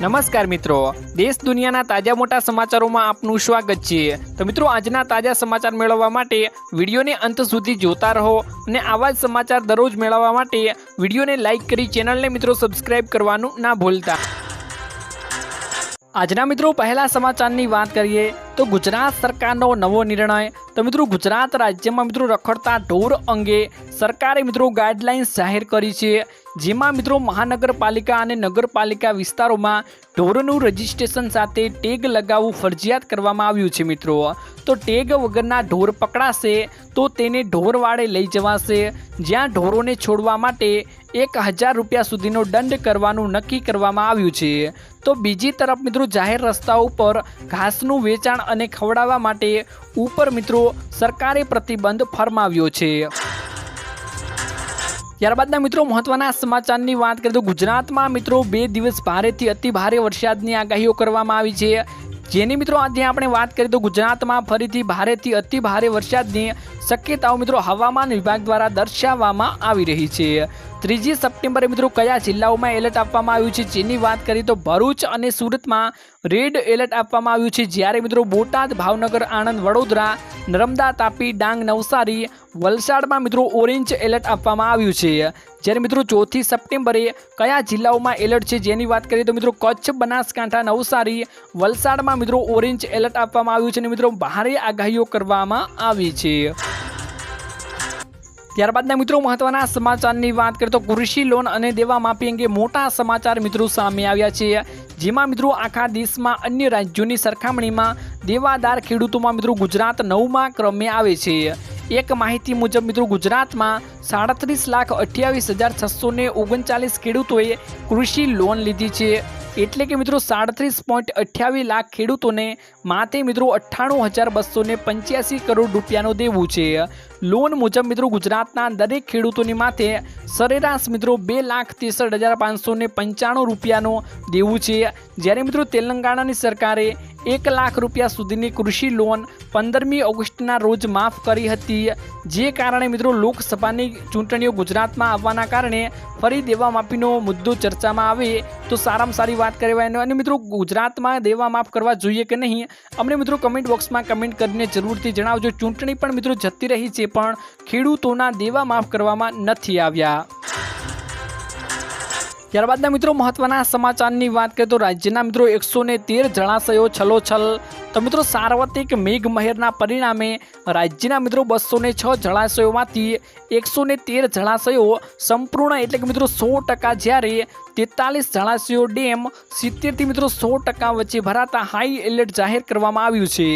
નમસ્કાર મિત્રો, દેશ દુનિયાના તાજા મોટા સમાચારોમાં આપનું સ્વાગત છે। તો મિત્રો, આજના તાજા સમાચાર મેળવવા માટે વિડીયોને અંત સુધી જોતા રહો અને આવા જ સમાચાર દરરોજ મેળવવા માટે વિડીયોને લાઇક કરી ચેનલને મિત્રો સબસ્ક્રાઇબ કરવાનું ના ભૂલતા। આજના મિત્રો પહેલા સમાચારની વાત કરીએ તો ગુજરાત સરકારનો નવો નિર્ણય। તો મિત્રો, ગુજરાત રાજ્યમાં મિત્રો રખડતા ઢોર અંગે સરકારે મિત્રો ગાઈડલાઇન્સ જાહેર કરી છે, જેમાં મિત્રો મહાનગરપાલિકા અને નગરપાલિકા વિસ્તારોમાં ઢોરનું રજિસ્ટ્રેશન સાથે ટેગ લગાવવું ફરજિયાત કરવામાં આવ્યું છે મિત્રો। તો ટેગ વગરના ઢોર પકડાશે તો તેને ઢોરવાડે લઈ જવાશે, જ્યાં ઢોરોને છોડવા માટે 1000 રૂપિયા સુધીનો દંડ કરવાનું નક્કી કરવામાં આવ્યું છે। તો બીજી તરફ મિત્રો જાહેર રસ્તાઓ પર ઘાસનું વેચાણ અને ખવડાવવા માટે ઉપર મિત્રો સરકારે પ્રતિબંધ ફરમાવ્યો છે। ત્યારબાદના મિત્રો મહત્વના સમાચારની વાત કરીએ તો ગુજરાતમાં મિત્રો 2 દિવસ ભારેથી અતિ ભારે વરસાદની આગાહીઓ કરવામાં આવી છે, જેની મિત્રો આજે આપણે વાત કરીએ તો ગુજરાતમાં ફરીથી ભારેથી અતિ ભારે વરસાદની શક્યતાઓ મિત્રો હવામાન વિભાગ દ્વારા દર્શાવવામાં આવી રહી છે। 3 સપ્ટેમ્બરે મિત્રો કયા જિલ્લાઓમાં એલર્ટ આપવામાં આવ્યું છે જેની વાત કરીએ તો ભરૂચ અને સુરતમાં રેડ એલર્ટ આપવામાં આવ્યું છે, જ્યારે મિત્રો બોટાદ, ભાવનગર, આણંદ, વડોદરા, નર્મદા, તાપી, ડાંગ, નવસારી, વલસાડમાં મિત્રો ઓરેન્જ એલર્ટ આપવામાં આવ્યું છે। જ્યારે મિત્રો 4 સપ્ટેમ્બરે કયા જિલ્લાઓમાં એલર્ટ છે જેની વાત કરીએ તો મિત્રો કચ્છ, બનાસકાંઠા, નવસારી, વલસાડમાં મિત્રો ઓરેન્જ એલર્ટ આપવામાં આવ્યું છે અને મિત્રો ભારે આગાહીઓ કરવામાં આવી છે। ત્યારબાદના મિત્રો મહત્વના સમાચારની વાત કરીએ તો કૃષિ લોન અને દેવા માફી અંગે મોટા સમાચાર મિત્રો સામે આવ્યા છે, જેમાં મિત્રો આખા દેશમાં અન્ય રાજ્યોની સરખામણીમાં દેવાદાર ખેડૂતોમાં મિત્રો ગુજરાત 9મા ક્રમે આવે છે। એક માહિતી મુજબ મિત્રો ગુજરાતમાં 37,28,639 ખેડૂતોએ કૃષિ લોન લીધી છે, એટલે કે મિત્રો 37.28 લાખ ખેડૂતોને માથે મિત્રો 98,285 કરોડ રૂપિયાનું દેવું છે। લોન મુજબ મિત્રો ગુજરાતના દરેક ખેડૂતોની માથે સરેરાશ મિત્રો 2,63,595 રૂપિયાનું દેવું છે, જ્યારે મિત્રો તેલંગાણાની સરકારે 1 લાખ રૂપિયા સુધીની કૃષિ લોન 15મી ઓગસ્ટના રોજ માફ કરી હતી, જે કારણે મિત્રો લોકસભાની ચૂંટણીઓ ગુજરાતમાં આવવાના કારણે ફરી દેવા માફીનો મુદ્દો ચર્ચામાં આવે તો સારામાં સારી વાત કહેવાય। અને મિત્રો ગુજરાતમાં દેવા માફ કરવા જોઈએ કે નહીં, અમને મિત્રો કમેન્ટ બોક્સમાં કમેન્ટ કરીને જરૂરથી જણાવજો। ચૂંટણી પણ મિત્રો જતી રહી છે પણ ખેડૂતોના દેવા માફ કરવામાં નથી આવ્યા। ત્યારબાદના મિત્રો મહત્વના સમાચારની વાત કરીએ તો રાજ્યના મિત્રો 113 જળાશયો છલોછલ। તો મિત્રો સાર્વત્રિક મેઘમહેરના પરિણામે રાજ્યના મિત્રો 206 જળાશયોમાંથી 113 જળાશયો સંપૂર્ણ એટલે કે મિત્રો 100%, જ્યારે 43 જળાશયો ડેમ 70થી મિત્રો 100% વચ્ચે ભરાતા હાઈ એલર્ટ જાહેર કરવામાં આવ્યું છે।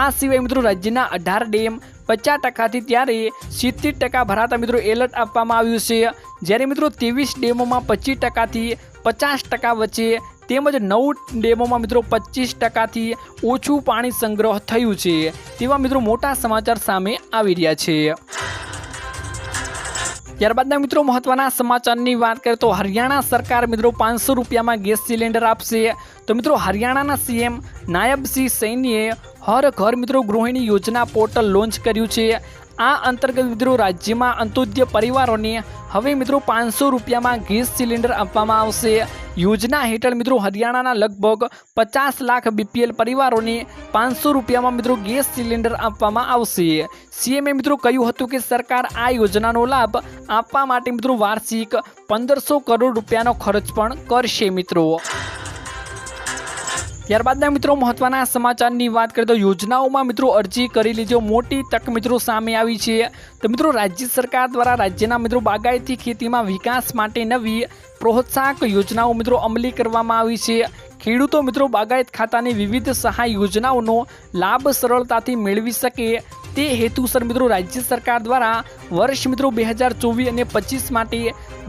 આ સિવાય મિત્રો રાજ્યના 18 ડેમ 50%થી ત્યારે 70% ભરાતા મિત્રો એલર્ટ આપવામાં આવ્યું છે, જ્યારે મિત્રો 23 ડેમોમાં 25%થી 50% વચ્ચે તેમજ 9 ડેમોમાં મિત્રો 25%થી ઓછું પાણી સંગ્રહ થયું છે, તેવા મિત્રો મોટા સમાચાર સામે આવી રહ્યા છે। ત્યારબાદના મિત્રો મહત્વના સમાચારની વાત કરીએ તો હરિયાણા સરકાર મિત્રો 500 રૂપિયામાં ગેસ સિલિન્ડર આપશે। તો મિત્રો હરિયાણાના સીએમ નાયબ સિંહ સૈનીએ હર ઘર મિત્રો ગૃહિણી યોજના પોર્ટલ લોન્ચ કર્યું છે। આ અંતર્ગત મિત્રો રાજ્યમાં અંત્યોદય પરિવારોને હવે મિત્રો 500 રૂપિયામાં ગેસ સિલિન્ડર આપવામાં આવશે। યોજના હેઠળ મિત્રો હરિયાણાના લગભગ 50 લાખ BPL પરિવારોને 500 રૂપિયામાં મિત્રો ગેસ સિલિન્ડર આપવામાં આવશે। સીએમએ મિત્રો કહ્યું હતું કે સરકાર આ યોજનાનો લાભ આપવા માટે મિત્રો વાર્ષિક 1500 કરોડ રૂપિયાનો ખર્ચ પણ કરશે મિત્રો। ત્યારબાદના મિત્રો મહત્વના સમાચારની વાત કરીએ તો યોજનાઓમાં મિત્રો અરજી કરી લીધો મોટી તક મિત્રો સામે આવી છે। તો મિત્રો રાજ્ય સરકાર દ્વારા રાજ્યના મિત્રો બાગાયતી ખેતીમાં વિકાસ માટે નવી પ્રોત્સાહક યોજનાઓ મિત્રો અમલી કરવામાં આવી છે। ખેડૂતો મિત્રો બાગાયત ખાતાની વિવિધ સહાય યોજનાઓનો લાભ સરળતાથી મેળવી શકે તે હેતુસર મિત્રો રાજ્ય સરકાર દ્વારા વર્ષ મિત્રો 2024 અને 25 માટે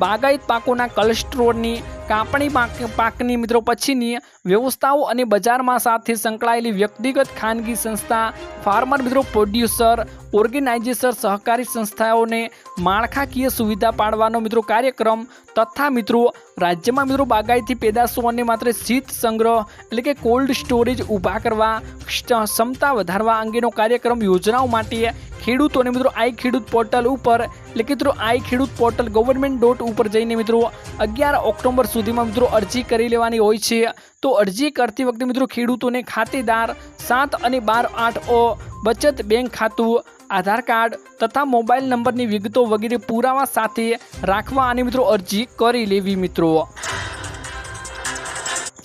બાગાયત પાકોના ક્લસ્ટરોની કાપણી પાકની મિત્રો પછીની વ્યવસ્થાઓ અને બજારમાં સાથે સંકળાયેલી વ્યક્તિગત ખાનગી સંસ્થા, ફાર્મર મિત્રો પ્રોડ્યુસર ઓર્ગેનાઇઝેશન, સહકારી સંસ્થાઓને માળખાકીય સુવિધા પાડવાનો મિત્રો કાર્યક્રમ તથા મિત્રો રાજ્યમાં મિત્રો બાગાયતી પેદાશો અને માત્ર શીત સંગ્રહ એટલે કે કોલ્ડ સ્ટોરેજ ઊભા કરવા, ક્ષમતા વધારવા અંગેનો કાર્યક્રમ યોજનાઓ માટે ખેડૂતોને મિત્રો આઈ ખેડૂત પોર્ટલ ઉપર એટલે કે મિત્રો આઈ ખેડૂત પોર્ટલ ગવર્મેન્ટ ઉપર જઈને મિત્રો 11 ઓક્ટોબર સુધીમાં મિત્રો અરજી કરી લેવાની હોય છે। તો અરજી કરતી વખતે મિત્રો ખેડૂતોને ખાતેદાર 7 અને 12 બચત બેંક ખાતું, આધાર કાર્ડ તથા મોબાઈલ નંબરની વિગતો વગેરે પુરાવા સાથે રાખવા અને મિત્રો અરજી કરી લેવી મિત્રો।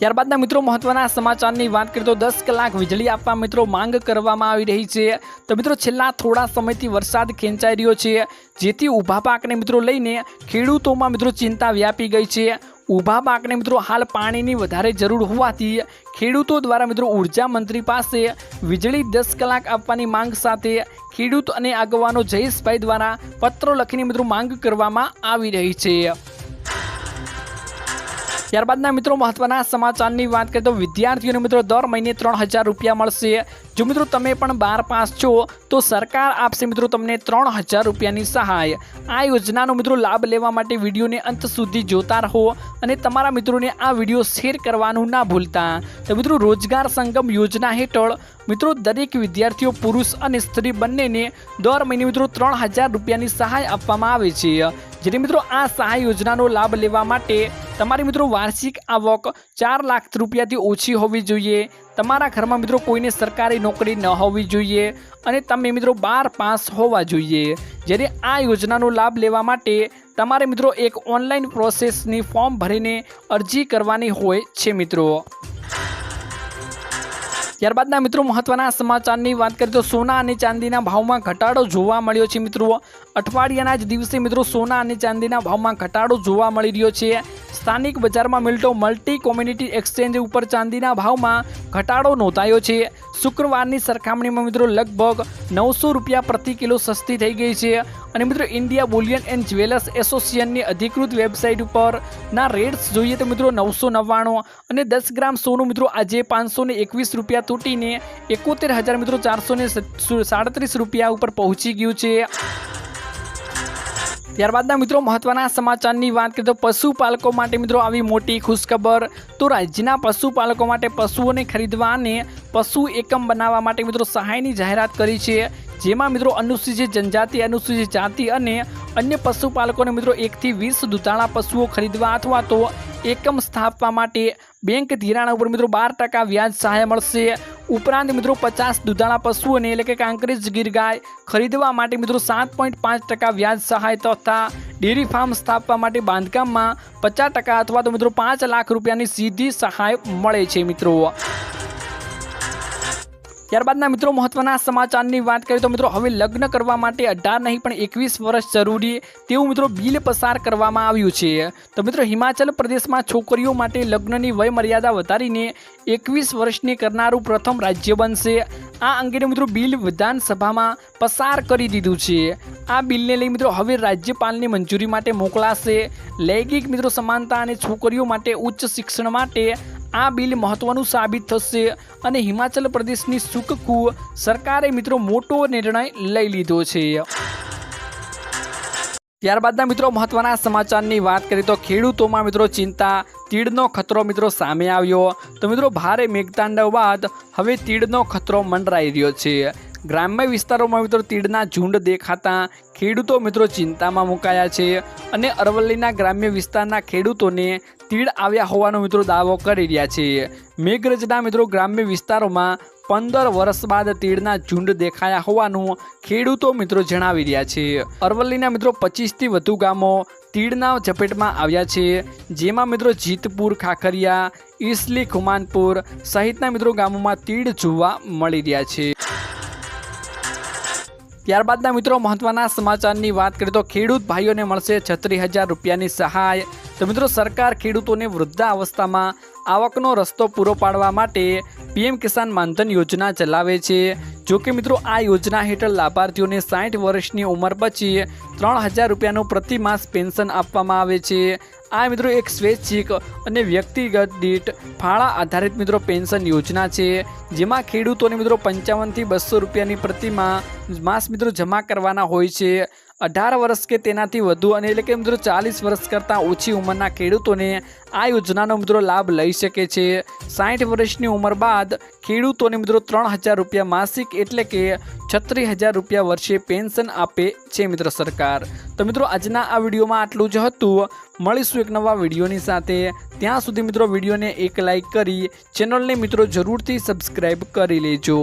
ત્યારબાદના મિત્રો મહત્વના સમાચારની વાત કરીએ તો 10 કલાક વીજળી આપવા મિત્રો માંગ કરવામાં આવી રહી છે। તો મિત્રો છેલ્લા થોડા સમયથી વરસાદ ખેંચાઈ રહ્યો છે, જેથી ઊભા પાકને મિત્રો લઈને ખેડૂતોમાં મિત્રો ચિંતા વ્યાપી ગઈ છે। ઊભા પાકને મિત્રો હાલ પાણીની વધારે જરૂર હોવાથી ખેડૂતો દ્વારા મિત્રો ઉર્જા મંત્રી પાસે વીજળી 10 કલાક આપવાની માંગ સાથે ખેડૂત અને આગેવાનો જયેશભાઈ દ્વારા પત્રો લખીને મિત્રો માંગ કરવામાં આવી રહી છે। ત્યારબાદના મિત્રો મહત્વના સમાચારની વાત કરીએ તો વિદ્યાર્થીઓને મિત્રો દર મહિને 3000 રૂપિયા મળશે। જો મિત્રો તમે પણ 12 પાસ છો તો સરકાર આપશે મિત્રો તમને 3000 રૂપિયાની સહાય। આ યોજનાનો મિત્રો લાભ લેવા માટે વિડીયોને અંત સુધી જોતા રહો અને તમારા મિત્રોને આ વિડીયો શેર કરવાનું ના ભૂલતા। તો મિત્રો રોજગાર સંગમ યોજના હેઠળ મિત્રો દરેક વિદ્યાર્થીઓ પુરુષ અને સ્ત્રી બંનેને દર મહિને મિત્રો 3000 રૂપિયાની સહાય આપવામાં આવે છે। જેથી મિત્રો આ સહાય યોજનાનો લાભ લેવા માટે તમારી મિત્રો વાર્ષિક આવક 4 લાખ રૂપિયાથી ઓછી હોવી જોઈએ, તમારા ઘરમાં મિત્રો કોઈને સરકારી નોકરી ન હોવી જોઈએ અને તમે મિત્રો 12 પાસ હોવા જોઈએ। જ્યારે આ યોજનાનો લાભ લેવા માટે તમારે મિત્રો એક ઓનલાઈન પ્રોસેસની ફોર્મ ભરીને અરજી કરવાની હોય છે મિત્રો। ત્યારબાદના મિત્રો મહત્વના સમાચારની વાત કરીએ તો સોના અને ચાંદીના ભાવમાં ઘટાડો જોવા મળ્યો છે મિત્રો। અઠવાડિયાના જ દિવસે મિત્રો સોના અને ચાંદીના ભાવમાં ઘટાડો જોવા મળી રહ્યો છે। સ્થાનિક બજારમાં મિલતો મલ્ટી કોમ્યુનિટી એક્સચેન્જ ઉપર ચાંદીના ભાવમાં ઘટાડો નોંધાયો છે। શુક્રવારની સરખામણીમાં મિત્રો લગભગ 900 રૂપિયા પ્રતિ કિલો સસ્તી થઈ ગઈ છે અને મિત્રો ઇન્ડિયા બુલિયન એન્ડ જ્વેલર્સ એસોસિએશનની અધિકૃત વેબસાઇટ ઉપરના રેટ્સ જોઈએ તો મિત્રો 999 અને 10 ગ્રામ સોનું મિત્રો આજે 521 રૂપિયા તૂટીને 71,000 મિત્રો 437 રૂપિયા ઉપર પહોંચી ગયું છે। ત્યારબાદના મિત્રો મહત્વના સમાચારની વાત કરીએ તો પશુપાલકો માટે મિત્રો આવી મોટી ખુશખબર। તો રાજ્યના પશુપાલકો માટે પશુઓને ખરીદવા અને પશુ એકમ બનાવવા માટે મિત્રો સહાયની જાહેરાત કરી છે। જેમાં મિત્રો અનુસૂચિત જનજાતિ, અનુસૂચિત જાતિ અને અન્ય પશુપાલકોને મિત્રો 1 થી 20 દૂધાળા પશુઓ ખરીદવા અથવા તો એકમ સ્થાપવા માટે બેંક ધિરાણ ઉપર મિત્રો 12% વ્યાજ સહાય મળશે। ઉપરાંત મિત્રો 50 દૂધાળા પશુઓને એટલે કે કાંકરેજ ગીર ગાય ખરીદવા માટે મિત્રો 7.5% વ્યાજ સહાય તથા ડેરી ફાર્મ સ્થાપવા માટે બાંધકામમાં 50% અથવા તો મિત્રો 5 લાખ રૂપિયાની સીધી સહાય મળે છે મિત્રો। ત્યારબાદના મિત્રો મહત્વના સમાચારની વાત કરીએ તો મિત્રો હવે લગ્ન કરવા માટે 18 નહીં પણ 21 વર્ષ જરૂરી તેવું મિત્રો બિલ પસાર કરવામાં આવ્યું છે। તો મિત્રો હિમાચલ પ્રદેશમાં છોકરીઓ માટે લગ્નની વય મર્યાદા વધારીને 21 વર્ષની કરનારું પ્રથમ રાજ્ય બનશે। આ અંગેનું મિત્રો બિલ વિધાનસભામાં પસાર કરી દીધું છે। આ બિલને લઈ મિત્રો હવે રાજ્યપાલની મંજૂરી માટે મોકલાશે। લૈંગિક મિત્રો સમાનતા અને છોકરીઓ માટે ઉચ્ચ શિક્ષણ માટે આ બિલ મહત્વનું સાબિત થશે અને હિમાચલ પ્રદેશની સુકકુ સરકારે મિત્રો મોટો નિર્ણય લઈ લીધો છે। ત્યારબાદના મિત્રો મહત્વના સમાચારની વાત કરીએ તો ખેડૂતોમાં મિત્રો ચિંતા, તીડનો ખતરો મિત્રો સામે આવ્યો। તો મિત્રો ભારે મેઘતાંડવ બાદ હવે તીડનો ખતરો મંડરાઈ રહ્યો છે। ગ્રામ્ય વિસ્તારોમાં મિત્રો તીડના ઝુંડ દેખાતા ખેડૂતો મિત્રો ચિંતામાં મુકાયા છે અને અરવલ્લીના ગ્રામ્ય વિસ્તારના ખેડૂતોને તીડ આવ્યા હોવાનો મિત્રો દાવો કરી રહ્યા છે। મેઘરજના મિત્રો ગ્રામ્ય વિસ્તારોમાં 15 વર્ષ બાદ તીડના ઝુંડ દેખાયા હોવાનું ખેડૂતો મિત્રો જણાવી રહ્યા છે। અરવલ્લીના મિત્રો 25 થી વધુ ગામો તીડના ઝપેટમાં આવ્યા છે, જેમાં મિત્રો જીતપુર, ખાખરિયા, ઈસલી, ખુમાનપુર સહિતના મિત્રો ગામોમાં તીડ જોવા મળી રહ્યા છે। ત્યારબાદના મિત્રો મહત્વના સમાચારની વાત કરીએ તો ખેડૂત ભાઈઓને મળશે 36,000 રૂપિયાની સહાય। તો મિત્રો સરકાર ખેડૂતોને વૃદ્ધાવસ્થામાં આવકનો રસ્તો પૂરો પાડવા માટે પીએમ કિસાન માનધન યોજના ચલાવે છે। જો કે મિત્રો આ યોજના હેઠળ લાભાર્થીઓને 60 વર્ષની ઉંમર પછી 3,000 રૂપિયાનું પ્રતિ માસ પેન્શન આપવામાં આવે છે। આ મિત્રો એક સ્વૈચ્છિક અને વ્યક્તિગત દીઠ ફાળા આધારિત મિત્રો પેન્શન યોજના છે, જેમાં ખેડૂતોને મિત્રો 55 થી 200 રૂપિયાની પ્રતિ માસ મિત્રો જમા કરવાના હોય છે 18 વર્ષ કે તેનાથી વધુ અને એટલે કે મિત્રો 40 વર્ષ કરતાં ઓછી ઉંમરના ખેડૂતોને આ યોજનાનો મિત્રો લાભ લઈ શકે છે। 60 વર્ષની ઉંમર બાદ ખેડૂતોને મિત્રો 3000 રૂપિયા માસિક એટલે કે 36000 રૂપિયા વર્ષે પેન્શન આપે છે મિત્રો સરકાર। તો મિત્રો આજના આ વિડીયોમાં આટલું જ હતું। મળીશું એક નવા વિડીયોની સાથે। ત્યાં સુધી મિત્રો વિડીયોને એક લાઇક કરી ચેનલને મિત્રો જરૂરથી સબસ્ક્રાઈબ કરી લેજો।